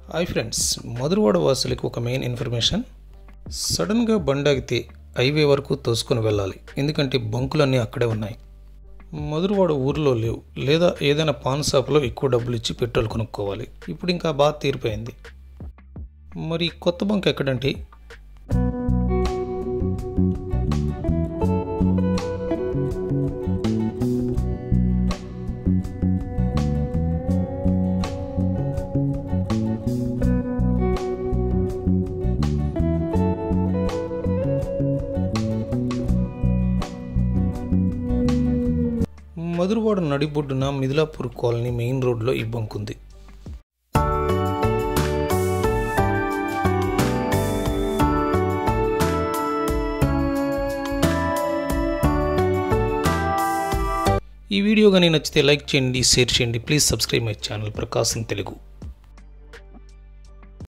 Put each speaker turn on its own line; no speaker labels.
Hi friends, Madhurawada వాసులకు ఒక main information. సడన్గా బండాగితే హైవే వరకు తోసుకొని వెళ్ళాలి, ఎందుకంటే బంకులన్నీ అక్కడే ఉన్నాయి. మధురవాడ ఊరిలో లేవు, లేదా ఏదైనా పాన్ షాప్లో ఎక్కువ డబ్బులు ఇచ్చి పెట్రోల్ కొనుక్కోవాలి. ఇప్పుడు ఇంకా బాగా తీరిపోయింది. మరి కొత్త బంక్ ఎక్కడంటే మధురవాడ నడిబొడ్డున మిదిలాపూర్ కాలనీ మెయిన్ రోడ్లో ఈ బంక్ ఉంది. ఈ వీడియో కానీ నచ్చితే లైక్ చేయండి, షేర్ చేయండి. Please subscribe my channel Prakasam Telugu.